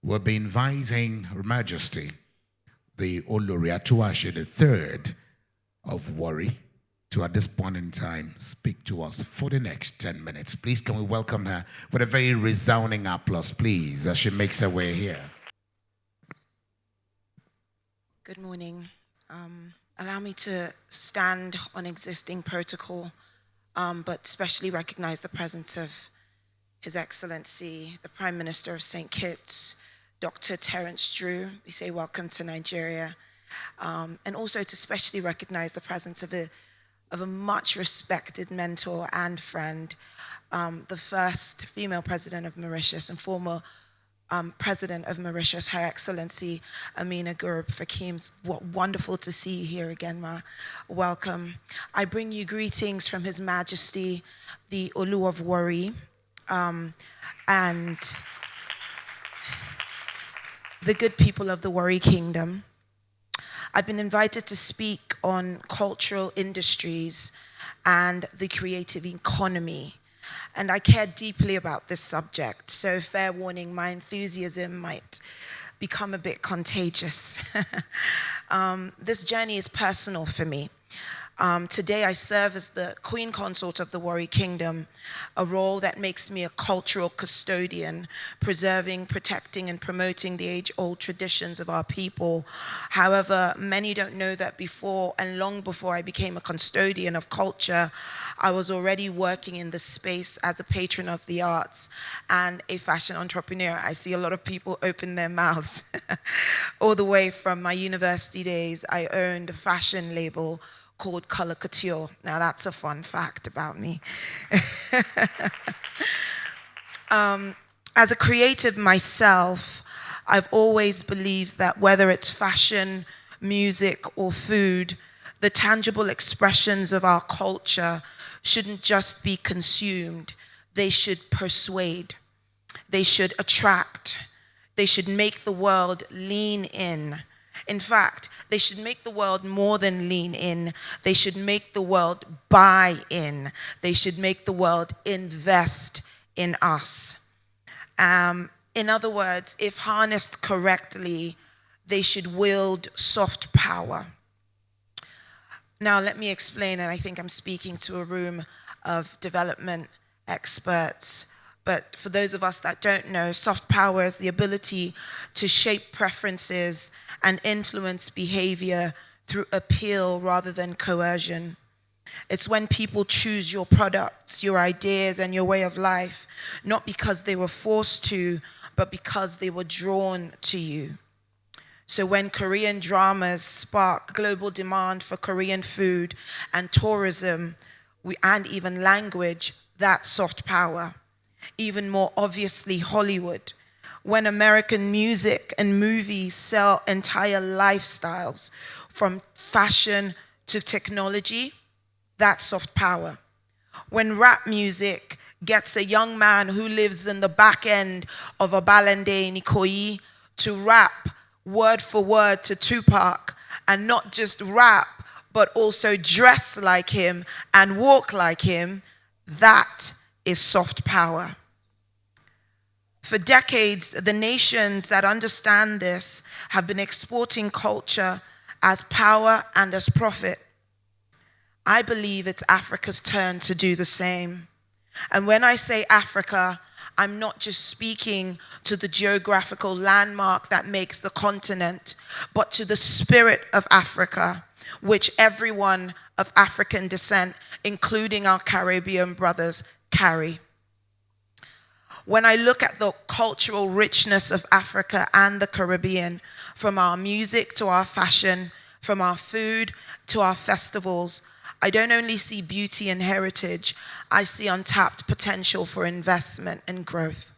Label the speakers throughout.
Speaker 1: we'll be inviting Her Majesty, the Olori Atuwatse III of Warri, to at this point in time speak to us for the next 10 minutes. Please can we welcome her with a very resounding applause, please, as she makes her way here.
Speaker 2: Good morning. Allow me to stand on existing protocol, but especially recognize the presence of His Excellency, the Prime Minister of St. Kitts, Dr. Terence Drew. We say welcome to Nigeria. And also to especially recognize the presence of a much respected mentor and friend, the first female president of Mauritius and former President of Mauritius, Her Excellency Amina Gurub Fakims. What wonderful to see you here again, Ma. Welcome. I bring you greetings from His Majesty, the Olu of Warri, and the good people of the Warri Kingdom. I've been invited to speak on cultural industries and the creative economy. And I care deeply about this subject, so fair warning, my enthusiasm might become a bit contagious. This journey is personal for me. Today I serve as the Queen Consort of the Warri Kingdom, a role that makes me a cultural custodian, preserving, protecting, and promoting the age-old traditions of our people. However, many don't know that before and long before I became a custodian of culture, I was already working in the space as a patron of the arts and a fashion entrepreneur. I see a lot of people open their mouths. All the way from my university days, I owned a fashion label called Color Couture. Now that's a fun fact about me. As a creative myself, I've always believed that whether it's fashion, music, or food, the tangible expressions of our culture shouldn't just be consumed. They should persuade. They should attract. They should make the world lean in. In fact, they should make the world more than lean in. They should make the world buy in. They should make the world invest in us. In other words, if harnessed correctly, they should wield soft power. Now, let me explain, and I think I'm speaking to a room of development experts. But for those of us that don't know, soft power is the ability to shape preferences and influence behavior through appeal rather than coercion. It's when people choose your products, your ideas, and your way of life, not because they were forced to, but because they were drawn to you. So when Korean dramas spark global demand for Korean food and tourism, and even language, that's soft power. Even more obviously, Hollywood. When American music and movies sell entire lifestyles, from fashion to technology, that's soft power. When rap music gets a young man who lives in the back end of a Balande in Ikoyi to rap word for word to Tupac, and not just rap, but also dress like him and walk like him, that is soft power. For decades, the nations that understand this have been exporting culture as power and as profit. I believe it's Africa's turn to do the same. And when I say Africa, I'm not just speaking to the geographical landmark that makes the continent, but to the spirit of Africa, which everyone of African descent, including our Caribbean brothers, carry. When I look at the cultural richness of Africa and the Caribbean, from our music to our fashion, from our food to our festivals, I don't only see beauty and heritage, I see untapped potential for investment and growth.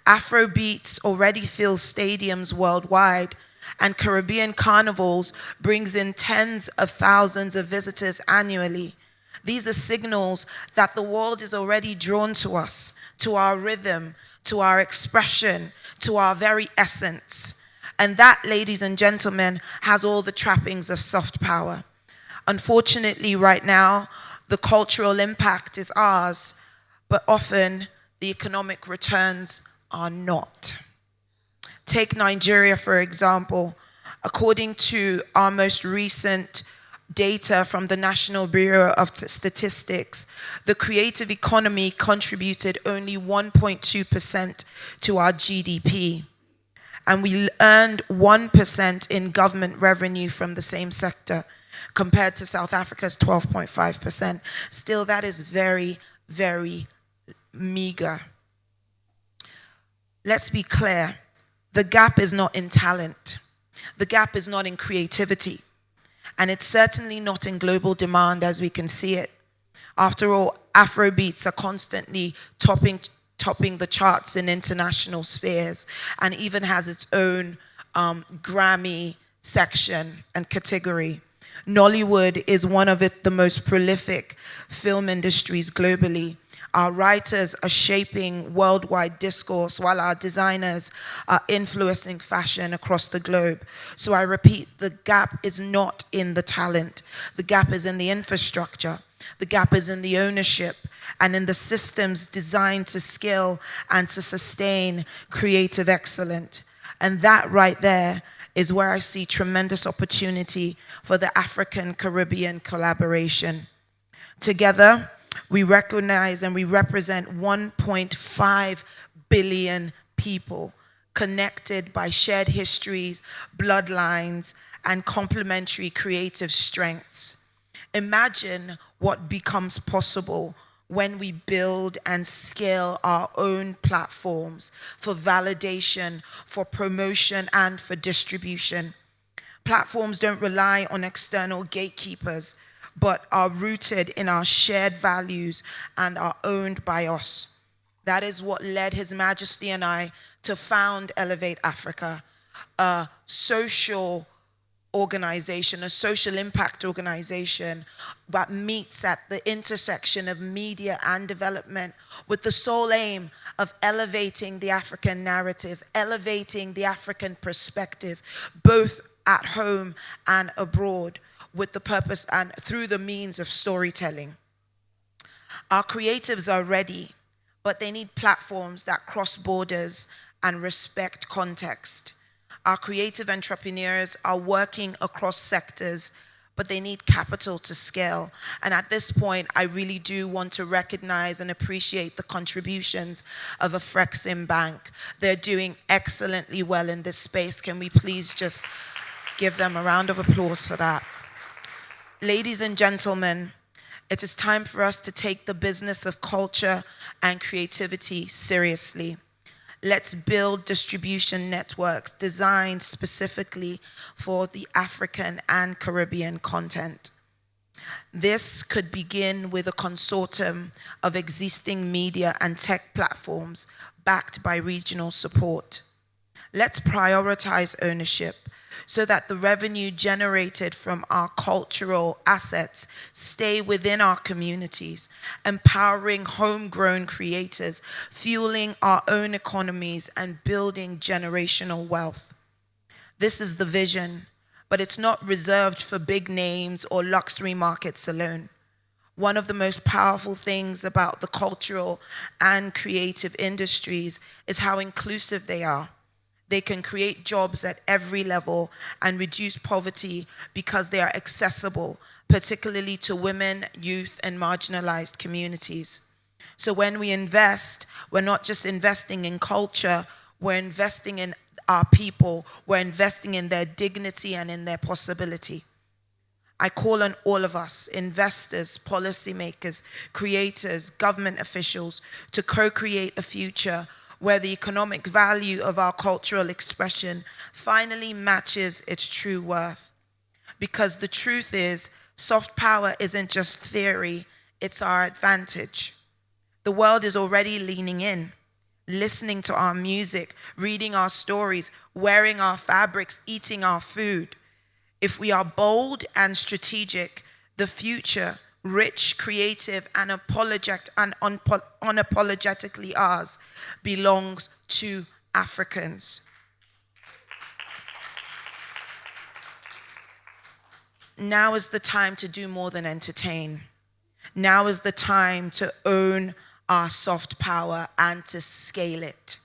Speaker 2: Afrobeats already fills stadiums worldwide, and Caribbean carnivals brings in tens of thousands of visitors annually. These are signals that the world is already drawn to us, to our rhythm, to our expression, to our very essence. And that, ladies and gentlemen, has all the trappings of soft power. Unfortunately, right now, the cultural impact is ours, but often the economic returns are not. Take Nigeria, for example. According to our most recent data from the National Bureau of Statistics, the creative economy contributed only 1.2% to our GDP. And we earned 1% in government revenue from the same sector, compared to South Africa's 12.5%. Still, that is very, very meager. Let's be clear. The gap is not in talent. The gap is not in creativity. And it's certainly not in global demand as we can see it. After all, Afrobeats are constantly topping the charts in international spheres, and even has its own Grammy section and category. Nollywood is one of the most prolific film industries globally. Our writers are shaping worldwide discourse, while our designers are influencing fashion across the globe. So I repeat, the gap is not in the talent. The gap is in the infrastructure. The gap is in the ownership and in the systems designed to scale and to sustain creative excellence. And that right there is where I see tremendous opportunity for the African-Caribbean collaboration. Together, we recognize and we represent 1.5 billion people connected by shared histories, bloodlines, and complementary creative strengths. Imagine what becomes possible when we build and scale our own platforms for validation, for promotion, and for distribution. Platforms don't rely on external gatekeepers, but are rooted in our shared values and are owned by us. That is what led His Majesty and I to found Elevate Africa, a social organization, a social impact organization that meets at the intersection of media and development with the sole aim of elevating the African narrative, elevating the African perspective, both at home and abroad, with the purpose and through the means of storytelling. Our creatives are ready, but they need platforms that cross borders and respect context. Our creative entrepreneurs are working across sectors, but they need capital to scale. And at this point, I really do want to recognize and appreciate the contributions of Afri-Caribbean Bank. They're doing excellently well in this space. Can we please just give them a round of applause for that? Ladies and gentlemen, it is time for us to take the business of culture and creativity seriously. Let's build distribution networks designed specifically for the African and Caribbean content. This could begin with a consortium of existing media and tech platforms backed by regional support. Let's prioritize ownership so that the revenue generated from our cultural assets stay within our communities, empowering homegrown creators, fueling our own economies, and building generational wealth. This is the vision, but it's not reserved for big names or luxury markets alone. One of the most powerful things about the cultural and creative industries is how inclusive they are. They can create jobs at every level and reduce poverty because they are accessible, particularly to women, youth, and marginalized communities. So when we invest, we're not just investing in culture, we're investing in our people, we're investing in their dignity and in their possibility. I call on all of us, investors, policymakers, creators, government officials, to co-create a future where the economic value of our cultural expression finally matches its true worth. Because the truth is, soft power isn't just theory, it's our advantage. The world is already leaning in, listening to our music, reading our stories, wearing our fabrics, eating our food. If we are bold and strategic, the future, rich, creative, and unapologetically ours, belongs to Africans. Now is the time to do more than entertain. Now is the time to own our soft power and to scale it.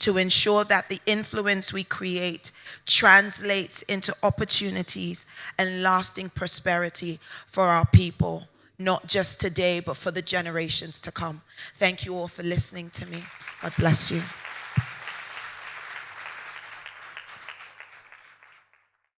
Speaker 2: to ensure that the influence we create translates into opportunities and lasting prosperity for our people, not just today, but for the generations to come. Thank you all for listening to me. God bless you.